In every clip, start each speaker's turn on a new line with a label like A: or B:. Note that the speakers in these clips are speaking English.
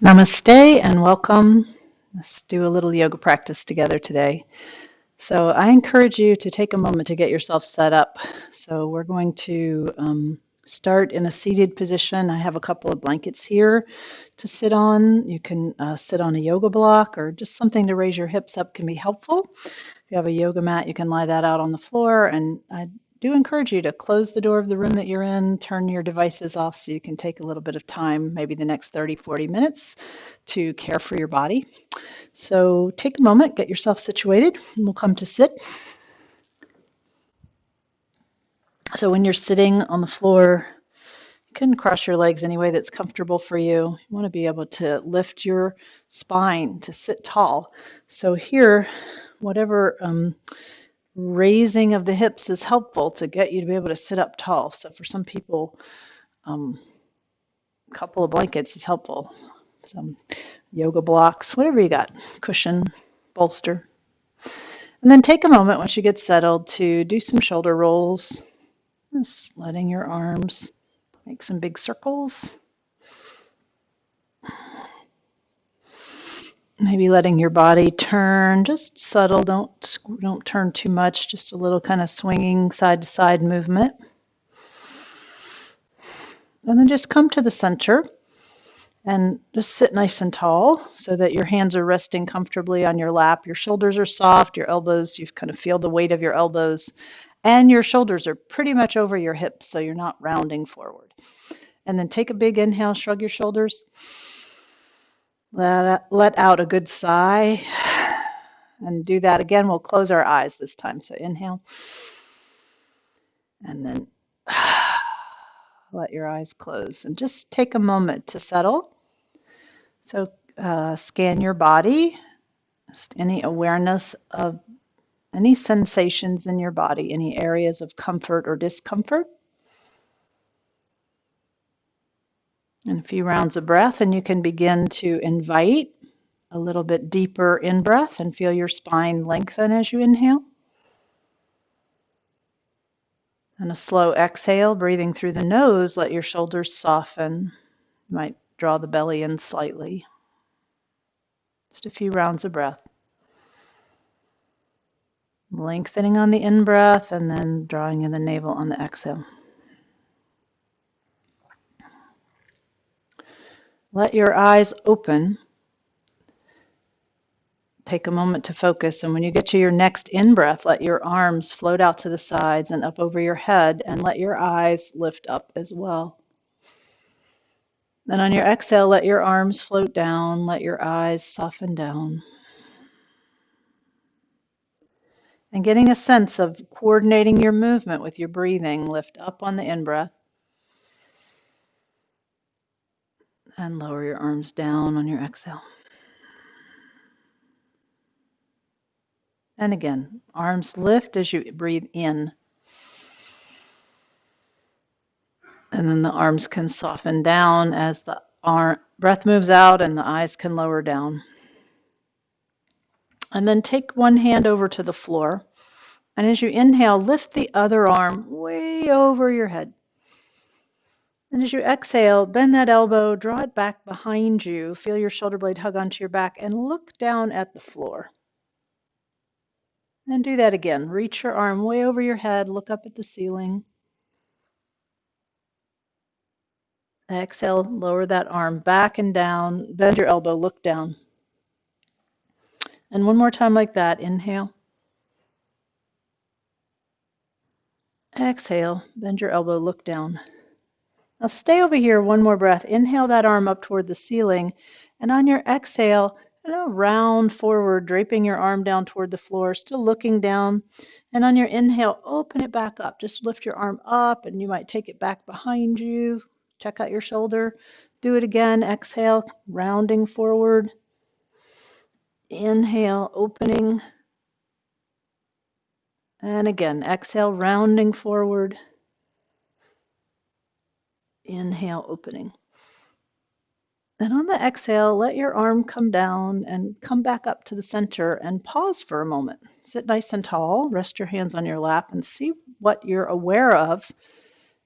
A: Namaste and welcome. Let's do a little yoga practice together today. So I encourage you to take a moment to get yourself set up. So we're going to start in a seated position. I have a couple of blankets here to sit on. You can sit on a yoga block or just something to raise your hips up can be helpful. If you have a yoga mat, you can lie that out on the floor. And I do encourage you to close the door of the room that you're in, turn your devices off so you can take a little bit of time, maybe the next 30, 40 minutes, to care for your body. So take a moment, get yourself situated, and we'll come to sit. So when you're sitting on the floor, you can cross your legs any way that's comfortable for you. You want to be able to lift your spine to sit tall. So here, whatever raising of the hips is helpful to get you to be able to sit up tall. So for some people, a couple of blankets is helpful. Some yoga blocks, whatever you got, cushion, bolster. And then take a moment once you get settled to do some shoulder rolls. Just letting your arms make some big circles. Maybe letting your body turn, just subtle, don't turn too much, just a little kind of swinging side to side movement. And then just come to the center and just sit nice and tall so that your hands are resting comfortably on your lap. Your shoulders are soft, your elbows, you kind of feel the weight of your elbows, and your shoulders are pretty much over your hips, so you're not rounding forward. And then take a big inhale, shrug your shoulders. Let out a good sigh. And do that again. We'll close our eyes this time. So inhale. And then let your eyes close. And just take a moment to settle. So scan your body. Just any awareness of any sensations in your body, any areas of comfort or discomfort. And a few rounds of breath, and you can begin to invite a little bit deeper in-breath and feel your spine lengthen as you inhale. And a slow exhale, breathing through the nose, let your shoulders soften. You might draw the belly in slightly. Just a few rounds of breath. Lengthening on the in-breath and then drawing in the navel on the exhale. Let your eyes open. Take a moment to focus, and when you get to your next in-breath, let your arms float out to the sides and up over your head, and let your eyes lift up as well. Then on your exhale, let your arms float down, let your eyes soften down. And getting a sense of coordinating your movement with your breathing, lift up on the in-breath, and lower your arms down on your exhale. And again, arms lift as you breathe in. And then the arms can soften down as the breath moves out and the eyes can lower down. And then take one hand over to the floor. And as you inhale, lift the other arm way over your head. And as you exhale, bend that elbow, draw it back behind you, feel your shoulder blade hug onto your back, and look down at the floor. And do that again. Reach your arm way over your head, look up at the ceiling. Exhale, lower that arm back and down, bend your elbow, look down. And one more time like that, inhale. Exhale, bend your elbow, look down. Now stay over here, one more breath. Inhale that arm up toward the ceiling, and on your exhale, round forward, draping your arm down toward the floor, still looking down. And on your inhale, open it back up. Just lift your arm up, and you might take it back behind you. Check out your shoulder. Do it again. Exhale, rounding forward. Inhale, opening. And again, exhale, rounding forward. Inhale, opening. And on the exhale, let your arm come down and come back up to the center and pause for a moment. Sit nice and tall, rest your hands on your lap, and see what you're aware of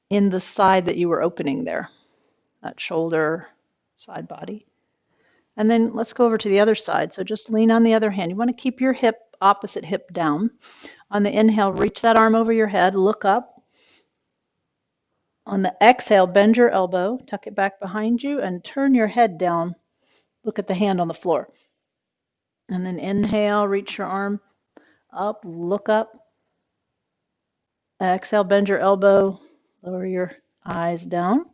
A: in the side that you were opening there, that shoulder, side body. And then let's go over to the other side. So just lean on the other hand. You want to keep your opposite hip down. On the inhale, reach that arm over your head, look up. On the exhale, bend your elbow, tuck it back behind you, and turn your head down. Look at the hand on the floor. And then inhale, reach your arm up, look up. Exhale, bend your elbow, lower your eyes down.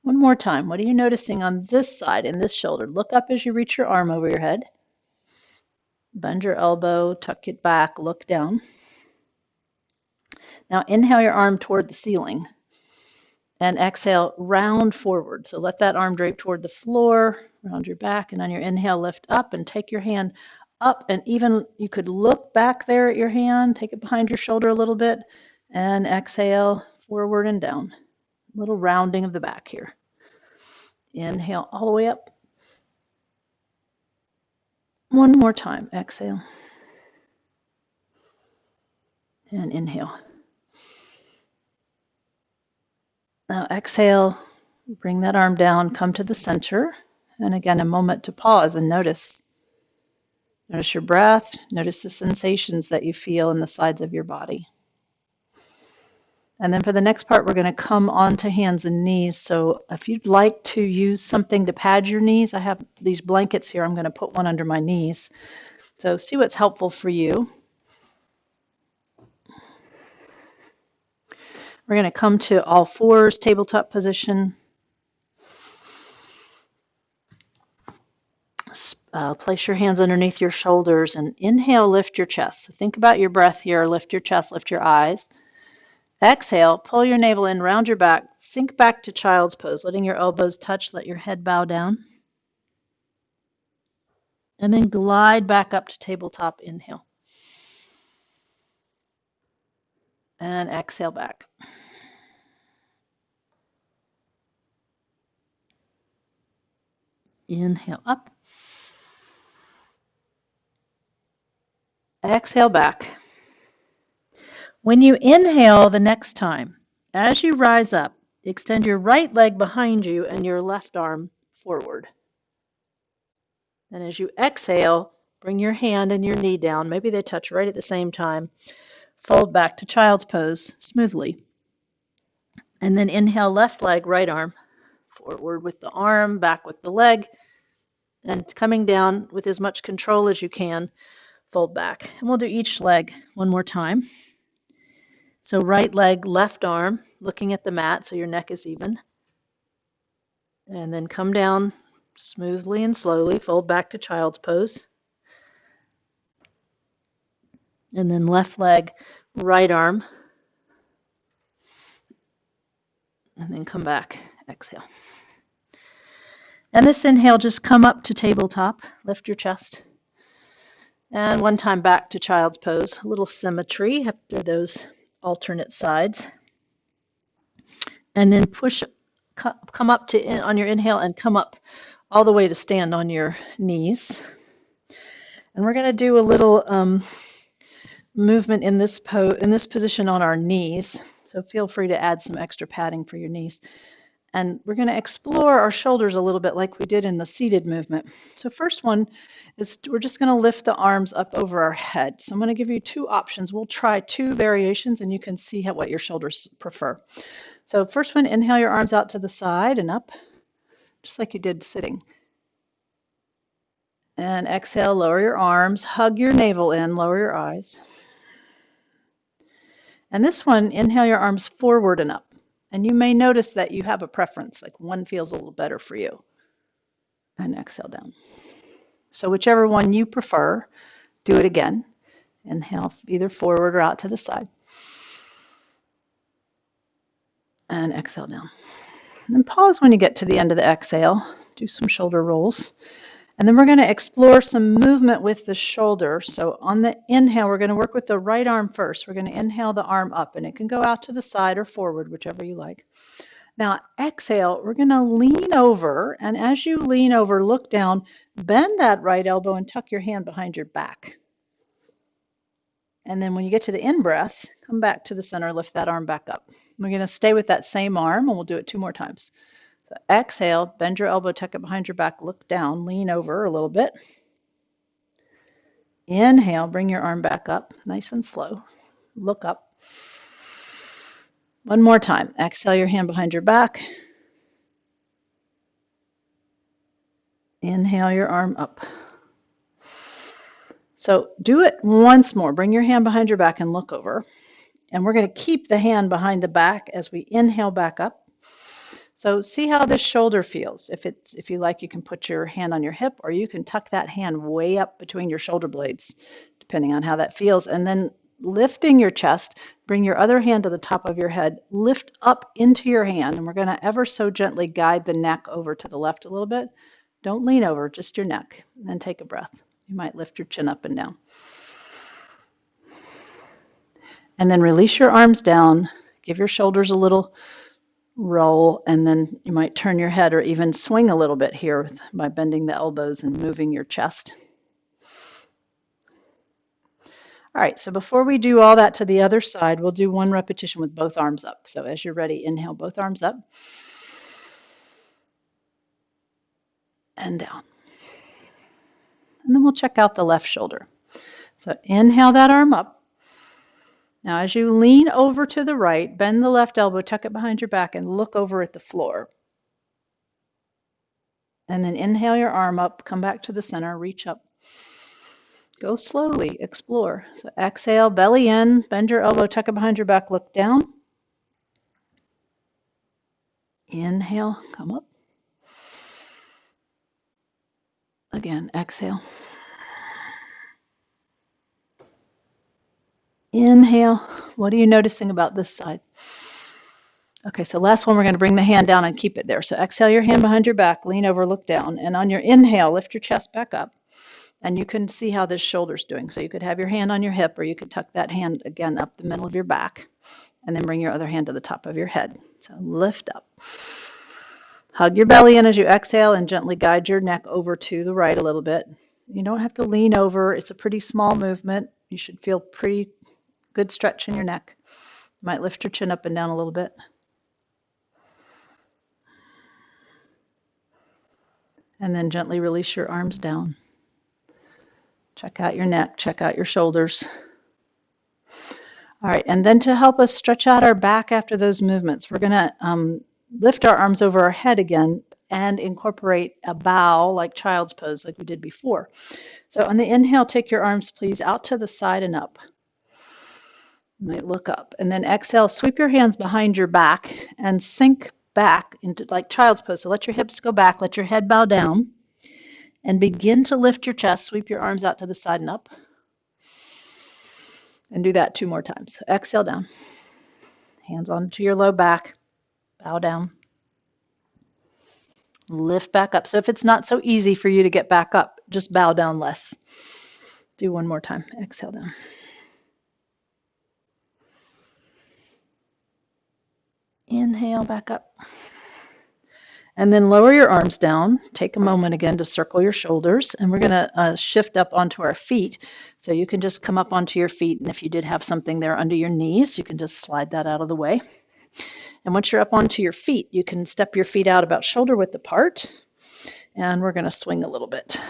A: One more time. What are you noticing on this side, in this shoulder? Look up as you reach your arm over your head. Bend your elbow, tuck it back, look down. Now inhale your arm toward the ceiling and exhale, round forward. So let that arm drape toward the floor, round your back, and on your inhale, lift up and take your hand up, and even you could look back there at your hand, take it behind your shoulder a little bit, and exhale, forward and down. A little rounding of the back here. Inhale all the way up. One more time, exhale. And inhale. Now exhale, bring that arm down, come to the center. And again, a moment to pause and notice. Notice your breath, notice the sensations that you feel in the sides of your body. And then for the next part, we're going to come onto hands and knees. So if you'd like to use something to pad your knees, I have these blankets here. I'm going to put one under my knees. So see what's helpful for you. We're going to come to all fours, tabletop position. Place your hands underneath your shoulders and inhale, lift your chest. So think about your breath here. Lift your chest, lift your eyes. Exhale, pull your navel in, round your back, sink back to child's pose, letting your elbows touch, let your head bow down. And then glide back up to tabletop, inhale. And exhale back. Inhale up. Exhale back. When you inhale the next time, as you rise up, extend your right leg behind you and your left arm forward. And as you exhale, bring your hand and your knee down. Maybe they touch right at the same time. Fold back to child's pose smoothly. And then inhale, left leg, right arm forward with the arm, back with the leg, and coming down with as much control as you can, fold back. And we'll do each leg one more time. So right leg, left arm, looking at the mat so your neck is even. And then come down smoothly and slowly, fold back to child's pose. And then left leg, right arm. And then come back, exhale. And this inhale, just come up to tabletop, lift your chest. And one time back to child's pose, a little symmetry after those alternate sides. And then come up to on your inhale and come up all the way to stand on your knees. And we're going to do a little movement in this position on our knees. So feel free to add some extra padding for your knees. And we're going to explore our shoulders a little bit like we did in the seated movement. So first one is we're just going to lift the arms up over our head. So I'm going to give you two options. We'll try two variations and you can see what your shoulders prefer. So first one, inhale your arms out to the side and up, just like you did sitting. And exhale, lower your arms, hug your navel in, lower your eyes. And this one, inhale your arms forward and up. And you may notice that you have a preference, like one feels a little better for you. And exhale down. So whichever one you prefer, do it again. Inhale either forward or out to the side. And exhale down. And pause when you get to the end of the exhale. Do some shoulder rolls. And then we're going to explore some movement with the shoulder. So on the inhale, we're going to work with the right arm first. We're going to inhale the arm up, and it can go out to the side or forward, whichever you like. Now exhale, we're going to lean over, and as you lean over, look down, bend that right elbow and tuck your hand behind your back. And then when you get to the in-breath, come back to the center, lift that arm back up. We're going to stay with that same arm, and we'll do it two more times. So exhale, bend your elbow, tuck it behind your back, look down, lean over a little bit. Inhale, bring your arm back up, nice and slow. Look up. One more time. Exhale your hand behind your back. Inhale your arm up. So do it once more. Bring your hand behind your back and look over. And we're going to keep the hand behind the back as we inhale back up. So see how this shoulder feels. If you like, you can put your hand on your hip, or you can tuck that hand way up between your shoulder blades, depending on how that feels. And then lifting your chest, bring your other hand to the top of your head, lift up into your hand, and we're going to ever so gently guide the neck over to the left a little bit. Don't lean over, just your neck. And then take a breath. You might lift your chin up and down. And then release your arms down. Give your shoulders a little roll, and then you might turn your head or even swing a little bit here by bending the elbows and moving your chest. All right, so before we do all that to the other side, we'll do one repetition with both arms up. So as you're ready, inhale both arms up and down. And then we'll check out the left shoulder. So inhale that arm up. Now as you lean over to the right, bend the left elbow, tuck it behind your back, and look over at the floor. And then inhale your arm up, come back to the center, reach up. Go slowly, explore. So exhale, belly in, bend your elbow, tuck it behind your back, look down. Inhale, come up. Again, exhale. Inhale. What are you noticing about this side? Okay, so last one, we're going to bring the hand down and keep it there. So exhale your hand behind your back, lean over, look down. And on your inhale, lift your chest back up. And you can see how this shoulder's doing. So you could have your hand on your hip, or you could tuck that hand again up the middle of your back. And then bring your other hand to the top of your head. So lift up. Hug your belly in as you exhale and gently guide your neck over to the right a little bit. You don't have to lean over. It's a pretty small movement. You should feel pretty good stretch in your neck. You might lift your chin up and down a little bit. And then gently release your arms down. Check out your neck, check out your shoulders. All right, and then to help us stretch out our back after those movements, we're going to lift our arms over our head again and incorporate a bow like child's pose like we did before. So on the inhale, take your arms please out to the side and up. You might look up. And then exhale, sweep your hands behind your back and sink back into like child's pose. So let your hips go back, let your head bow down, and begin to lift your chest. Sweep your arms out to the side and up. And do that 2 more times. So exhale down. Hands onto your low back. Bow down. Lift back up. So if it's not so easy for you to get back up, just bow down less. Do 1 more time. Exhale down. Inhale back up. And then lower your arms down. Take a moment again to circle your shoulders. And we're going to shift up onto our feet. So you can just come up onto your feet. And if you did have something there under your knees, you can just slide that out of the way. And once you're up onto your feet, you can step your feet out about shoulder width apart. And we're going to swing a little bit.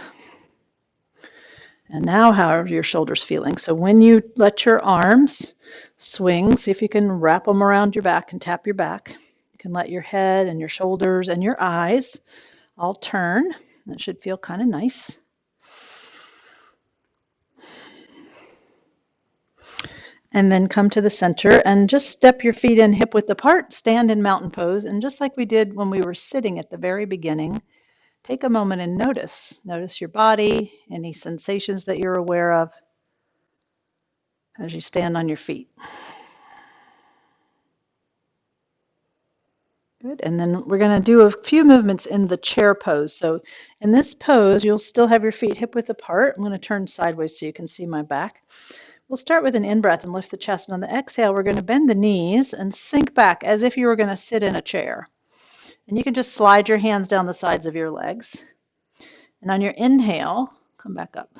A: And now, how are your shoulders feeling? So when you let your arms swing, see if you can wrap them around your back and tap your back. You can let your head and your shoulders and your eyes all turn. That should feel kind of nice. And then come to the center and just step your feet in hip width apart, stand in mountain pose. And just like we did when we were sitting at the very beginning, take a moment and notice. Notice your body, any sensations that you're aware of as you stand on your feet. Good. And then we're going to do a few movements in the chair pose. So in this pose, you'll still have your feet hip width apart. I'm going to turn sideways so you can see my back. We'll start with an in-breath and lift the chest. And on the exhale, we're going to bend the knees and sink back as if you were going to sit in a chair. And you can just slide your hands down the sides of your legs. And on your inhale, come back up.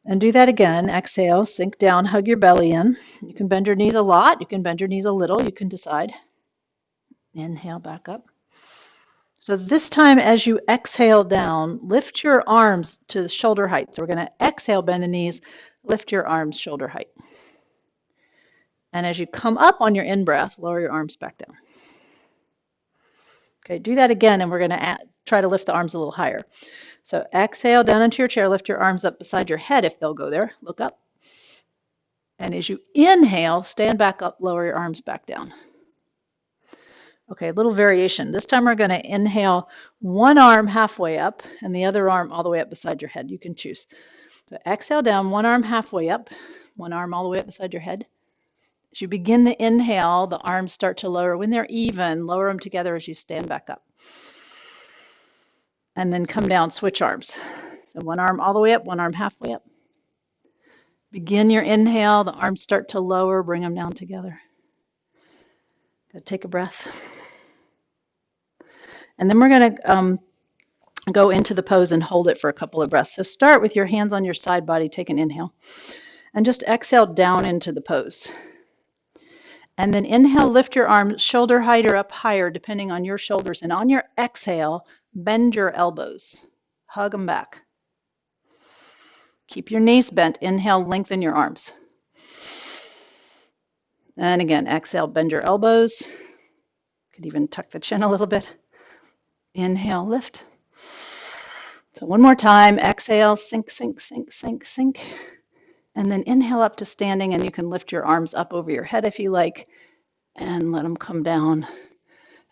A: And do that again. Exhale, sink down, hug your belly in. You can bend your knees a lot. You can bend your knees a little. You can decide. Inhale back up. So this time as you exhale down, lift your arms to shoulder height. So we're going to exhale, bend the knees, lift your arms shoulder height. And as you come up on your in-breath, lower your arms back down. Okay, do that again, and we're going to try to lift the arms a little higher. So exhale down into your chair, lift your arms up beside your head if they'll go there. Look up. And as you inhale, stand back up, lower your arms back down. Okay, a little variation. This time we're going to inhale one arm halfway up and the other arm all the way up beside your head. You can choose. So exhale down, one arm halfway up, one arm all the way up beside your head. As you begin the inhale, the arms start to lower. When they're even, lower them together as you stand back up. And then come down, switch arms. So one arm all the way up, one arm halfway up. Begin your inhale, the arms start to lower, bring them down together. Good, take a breath. And then we're going to go into the pose and hold it for a couple of breaths. So start with your hands on your side body, take an inhale, and just exhale down into the pose. And then inhale, lift your arms shoulder height or up higher, depending on your shoulders. And on your exhale, bend your elbows, hug them back. Keep your knees bent. Inhale, lengthen your arms. And again, exhale, bend your elbows. Could even tuck the chin a little bit. Inhale, lift. So one more time, exhale, sink, sink, sink, sink, sink. And then inhale up to standing, and you can lift your arms up over your head if you like, and let them come down.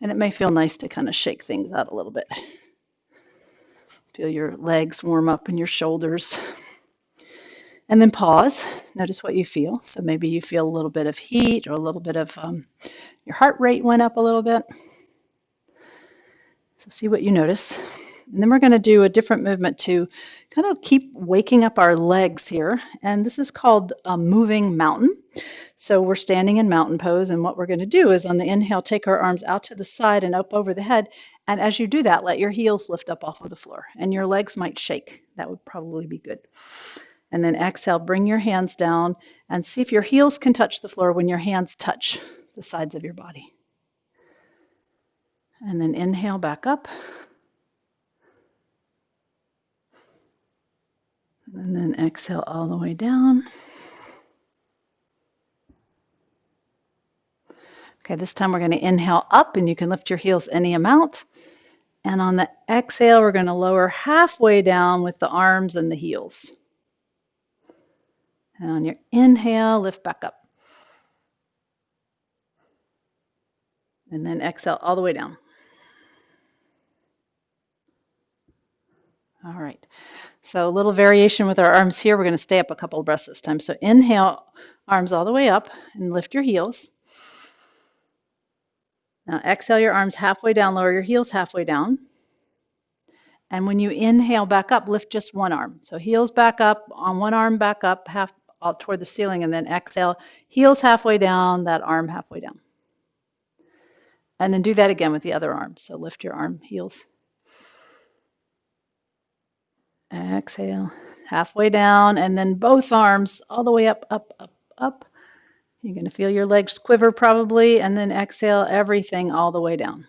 A: And it may feel nice to kind of shake things out a little bit. Feel your legs warm up and your shoulders. And then pause. Notice what you feel. So maybe you feel a little bit of heat or a little bit of your heart rate went up a little bit. So see what you notice. And then we're going to do a different movement to kind of keep waking up our legs here. And this is called a moving mountain. So we're standing in mountain pose. And what we're going to do is on the inhale, take our arms out to the side and up over the head. And as you do that, let your heels lift up off of the floor. And your legs might shake. That would probably be good. And then exhale, bring your hands down and see if your heels can touch the floor when your hands touch the sides of your body. And then inhale back up. And then exhale all the way down. Okay, this time we're going to inhale up, and you can lift your heels any amount. And on the exhale, we're going to lower halfway down with the arms and the heels. And on your inhale, lift back up. And then exhale all the way down. All right. So a little variation with our arms here. We're going to stay up a couple of breaths this time. So inhale, arms all the way up, and lift your heels. Now exhale your arms halfway down, lower your heels halfway down. And when you inhale back up, lift just one arm. So heels back up, on one arm back up, half toward the ceiling, and then exhale, heels halfway down, that arm halfway down. And then do that again with the other arm. So lift your arm, heels. Exhale, halfway down, and then both arms all the way up, up, up, up. You're going to feel your legs quiver probably, and then exhale everything all the way down.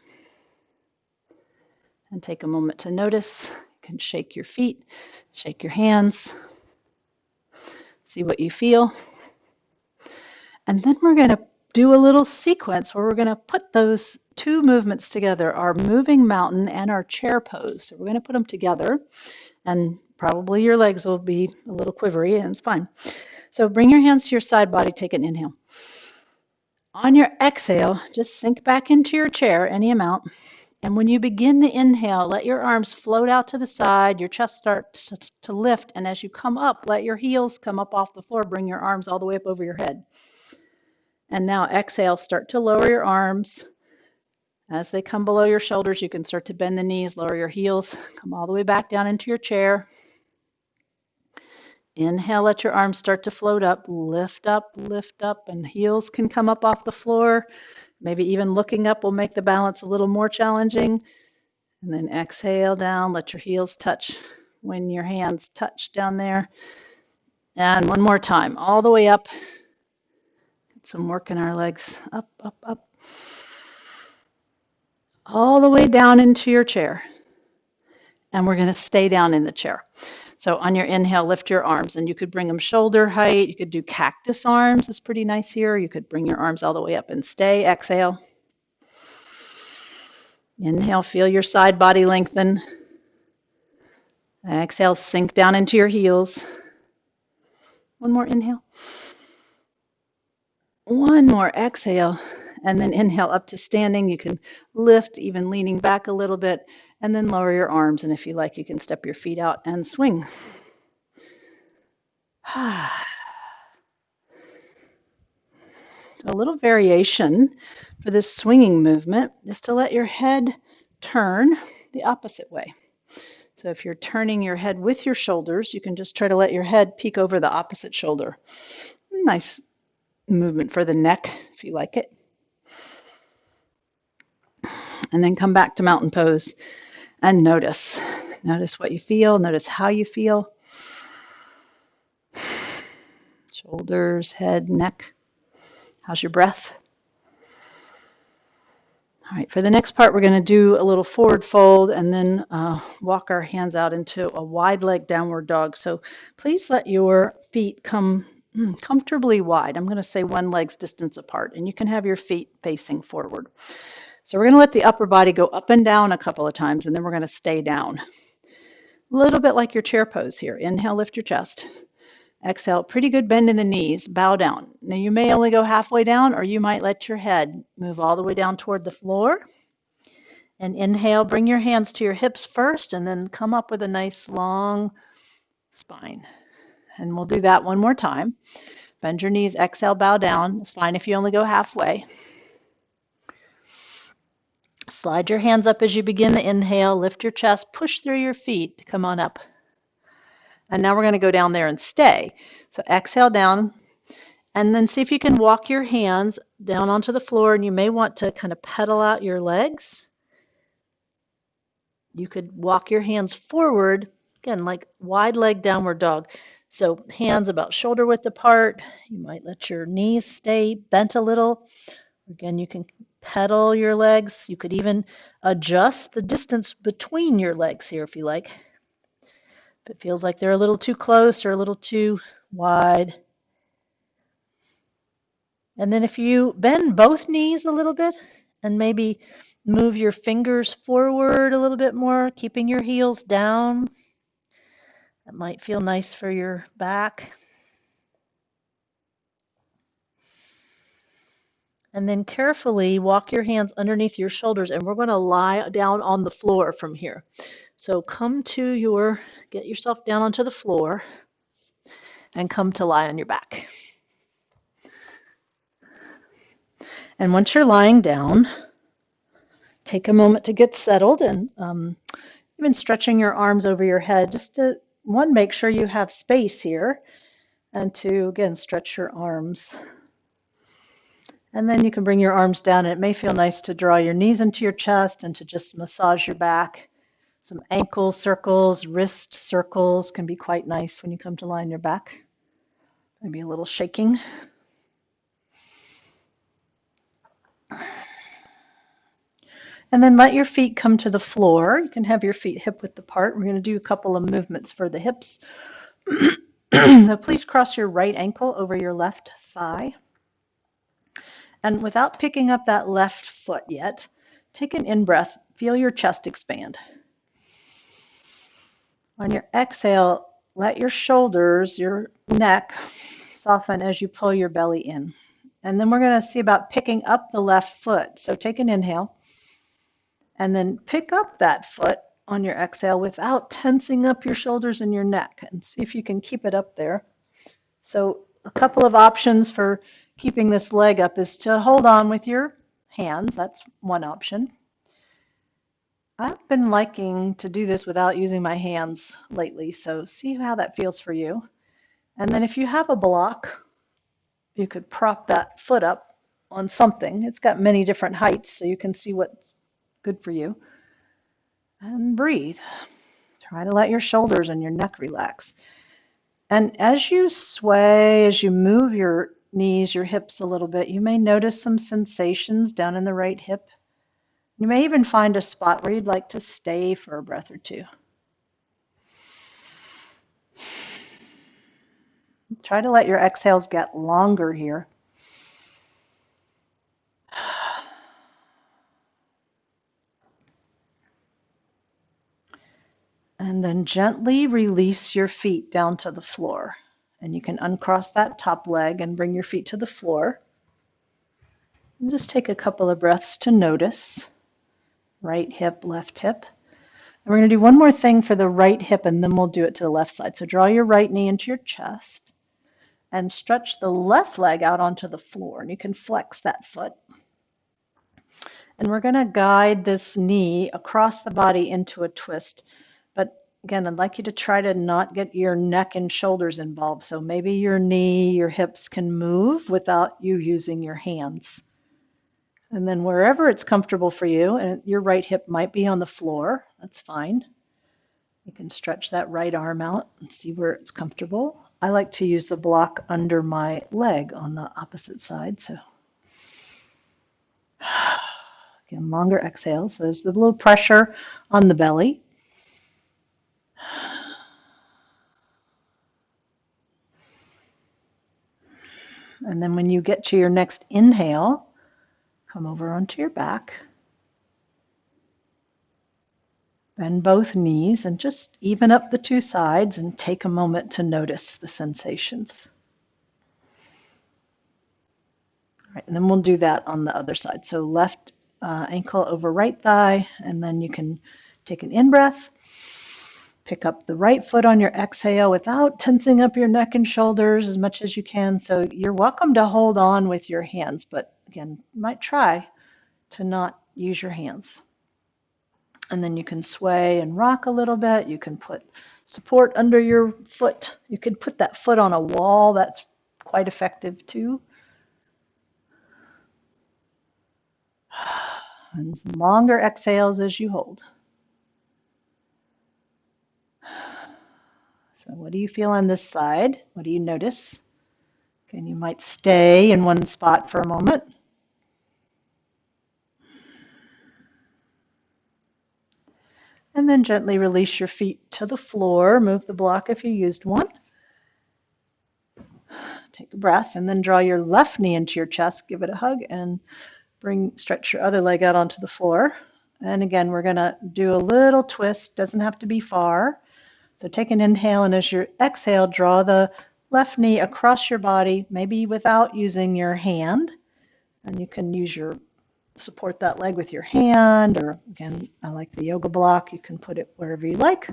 A: And take a moment to notice. You can shake your feet, shake your hands, see what you feel. And then we're going to do a little sequence where we're going to put those two movements together, our moving mountain and our chair pose. So we're going to put them together, and probably your legs will be a little quivery, and it's fine. So bring your hands to your side body, take an inhale. On your exhale, just sink back into your chair, any amount. And when you begin the inhale, let your arms float out to the side, your chest starts to lift, and as you come up, let your heels come up off the floor, bring your arms all the way up over your head. And now exhale, start to lower your arms. As they come below your shoulders, you can start to bend the knees, lower your heels, come all the way back down into your chair. Inhale, let your arms start to float up, and heels can come up off the floor. Maybe even looking up will make the balance a little more challenging. And then exhale down, let your heels touch when your hands touch down there. And one more time, all the way up. Get some work in our legs, up, up, up. all the way down into your chair. And we're going to stay down in the chair. So on your inhale, lift your arms, and you could bring them shoulder height. You could do cactus arms. It's pretty nice here. You could bring your arms all the way up and stay. Exhale. Inhale, feel your side body lengthen. Exhale, sink down into your heels. One more inhale. One more exhale. And then inhale up to standing. You can lift, even leaning back a little bit, and then lower your arms. And if you like, you can step your feet out and swing. A little variation for this swinging movement is to let your head turn the opposite way. So if you're turning your head with your shoulders, you can just try to let your head peek over the opposite shoulder. Nice movement for the neck if you like it. And then come back to mountain pose and notice. Notice what you feel, notice how you feel. Shoulders, head, neck. How's your breath? All right, for the next part, we're going to do a little forward fold and then walk our hands out into a wide leg downward dog. So please let your feet come comfortably wide. I'm going to say one leg's distance apart, and you can have your feet facing forward. So we're going to let the upper body go up and down a couple of times, and then we're going to stay down. A little bit like your chair pose here. Inhale, lift your chest. Exhale, pretty good bend in the knees, bow down. Now you may only go halfway down, or you might let your head move all the way down toward the floor. And inhale, bring your hands to your hips first, and then come up with a nice long spine. And we'll do that one more time. Bend your knees, exhale, bow down. It's fine if you only go halfway. Slide your hands up as you begin the inhale, lift your chest, push through your feet, come on up. And now we're going to go down there and stay. So exhale down, and then see if you can walk your hands down onto the floor, and you may want to kind of pedal out your legs. You could walk your hands forward, again, like wide leg downward dog. So hands about shoulder width apart. You might let your knees stay bent a little. Again, you can pedal your legs. You could even adjust the distance between your legs here if you like. If it feels like they're a little too close or a little too wide. And then if you bend both knees a little bit and maybe move your fingers forward a little bit more, keeping your heels down. That might feel nice for your back. And then carefully walk your hands underneath your shoulders, and we're going to lie down on the floor from here. So get yourself down onto the floor and come to lie on your back. And once you're lying down, take a moment to get settled and even stretching your arms over your head just to, one, make sure you have space here, and two, again, stretch your arms. And then you can bring your arms down, and it may feel nice to draw your knees into your chest and to just massage your back. Some ankle circles, wrist circles can be quite nice when you come to lie on your back. Maybe a little shaking. And then let your feet come to the floor. You can have your feet hip width apart. We're going to do a couple of movements for the hips. So please cross your right ankle over your left thigh. And without picking up that left foot yet, take an in-breath. Feel your chest expand. On your exhale, let your shoulders, your neck, soften as you pull your belly in. And then we're going to see about picking up the left foot. So take an inhale, and then pick up that foot on your exhale without tensing up your shoulders and your neck, and see if you can keep it up there. So a couple of options for keeping this leg up is to hold on with your hands. That's one option. I've been liking to do this without using my hands lately, so see how that feels for you. And then if you have a block, you could prop that foot up on something. It's got many different heights, so you can see what's good for you. And breathe. Try to let your shoulders and your neck relax. And as you sway, as you move your knees, your hips a little bit, you may notice some sensations down in the right hip. You may even find a spot where you'd like to stay for a breath or two. Try to let your exhales get longer here. And then gently release your feet down to the floor. And you can uncross that top leg and bring your feet to the floor. And just take a couple of breaths to notice. Right hip, left hip. And we're going to do one more thing for the right hip, and then we'll do it to the left side. So draw your right knee into your chest and stretch the left leg out onto the floor. And you can flex that foot. And we're going to guide this knee across the body into a twist. But again, I'd like you to try to not get your neck and shoulders involved. So maybe your knee, your hips can move without you using your hands. And then wherever it's comfortable for you, and your right hip might be on the floor, that's fine. You can stretch that right arm out and see where it's comfortable. I like to use the block under my leg on the opposite side. So again, longer exhales. So there's a little pressure on the belly. And then when you get to your next inhale, come over onto your back. Bend both knees and just even up the two sides and take a moment to notice the sensations. All right, and then we'll do that on the other side. So left ankle over right thigh, and then you can take an in-breath. Pick up the right foot on your exhale without tensing up your neck and shoulders as much as you can. So you're welcome to hold on with your hands, but again, you might try to not use your hands. And then you can sway and rock a little bit. You can put support under your foot. You could put that foot on a wall. That's quite effective too. And some longer exhales as you hold. So what do you feel on this side? What do you notice? And you might stay in one spot for a moment. And then gently release your feet to the floor. Move the block if you used one. Take a breath and then draw your left knee into your chest. Give it a hug and stretch your other leg out onto the floor. And again, we're going to do a little twist. Doesn't have to be far. So take an inhale, and as you exhale, draw the left knee across your body, maybe without using your hand. And you can support that leg with your hand, or again, I like the yoga block. You can put it wherever you like.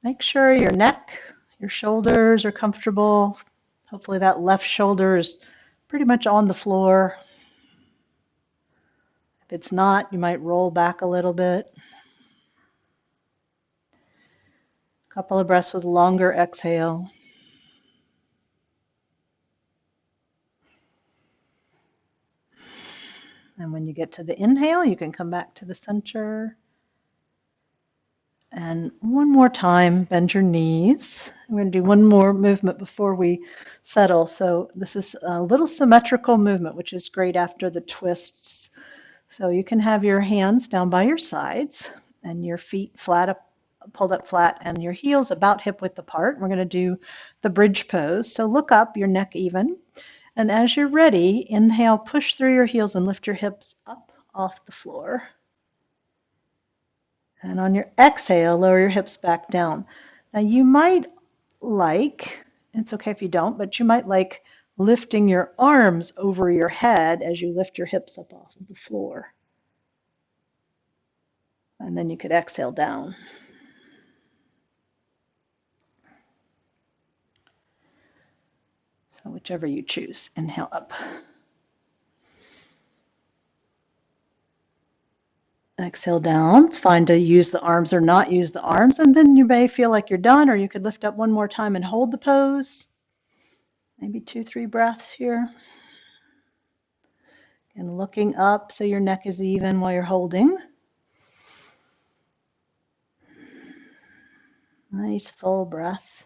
A: Make sure your neck, your shoulders are comfortable. Hopefully that left shoulder is pretty much on the floor. If it's not, you might roll back a little bit. A couple of breaths with longer exhale. And when you get to the inhale, you can come back to the center. And one more time, bend your knees. We're going to do one more movement before we settle. So this is a little symmetrical movement, which is great after the twists. So you can have your hands down by your sides and your feet pulled up flat, and your heels about hip width apart. We're going to do the bridge pose. So look up, your neck even. And as you're ready, inhale, push through your heels and lift your hips up off the floor. And on your exhale, lower your hips back down. Now you might it's okay if you don't, but you might like lifting your arms over your head as you lift your hips up off of the floor. And then you could exhale down. So whichever you choose, inhale up. Exhale down. It's fine to use the arms or not use the arms. And then you may feel like you're done, or you could lift up one more time and hold the pose. Maybe 2-3 breaths here. And looking up so your neck is even while you're holding. Nice full breath.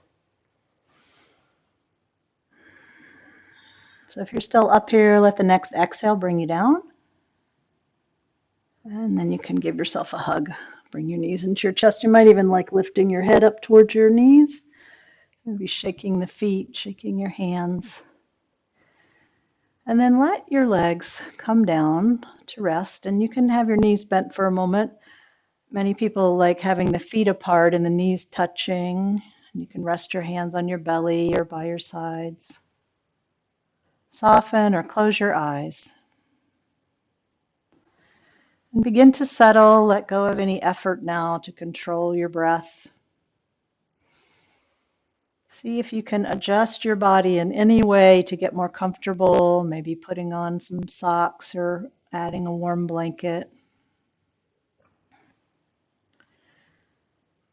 A: So if you're still up here, let the next exhale bring you down. And then you can give yourself a hug. Bring your knees into your chest. You might even like lifting your head up towards your knees. Maybe shaking the feet, shaking your hands. And then let your legs come down to rest. And you can have your knees bent for a moment. Many people like having the feet apart and the knees touching. You can rest your hands on your belly or by your sides. Soften or close your eyes. And begin to settle. Let go of any effort now to control your breath. See if you can adjust your body in any way to get more comfortable, maybe putting on some socks or adding a warm blanket.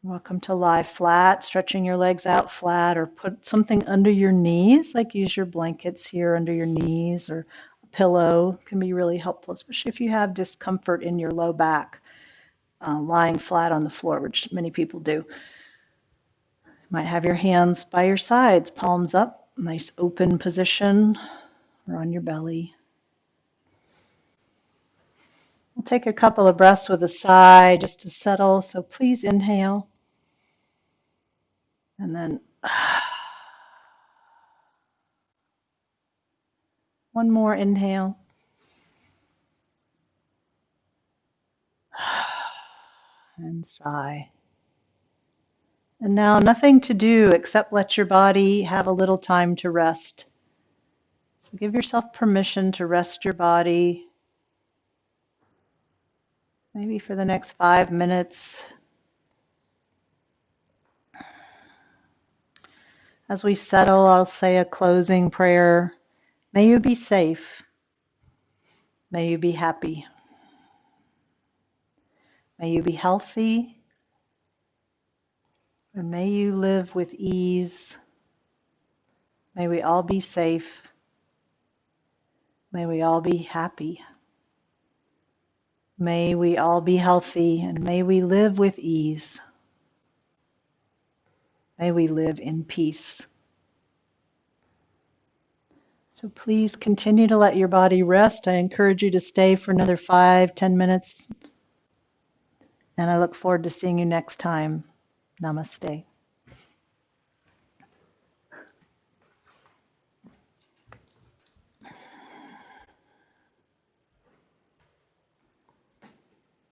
A: Welcome to lie flat, stretching your legs out flat, or put something under your knees, like use your blankets here under your knees, or a pillow can be really helpful, especially if you have discomfort in your low back, lying flat on the floor, which many people do. You might have your hands by your sides, palms up, nice open position, or on your belly. We'll take a couple of breaths with a sigh just to settle, so please inhale. And then one more inhale. And sigh. And now nothing to do except let your body have a little time to rest. So give yourself permission to rest your body, maybe for the next 5 minutes. As we settle, I'll say a closing prayer. May you be safe. May you be happy. May you be healthy. And may you live with ease. May we all be safe. May we all be happy. May we all be healthy, and may we live with ease. May we live in peace. So please continue to let your body rest. I encourage you to stay for another 5-10 minutes. And I look forward to seeing you next time. Namaste.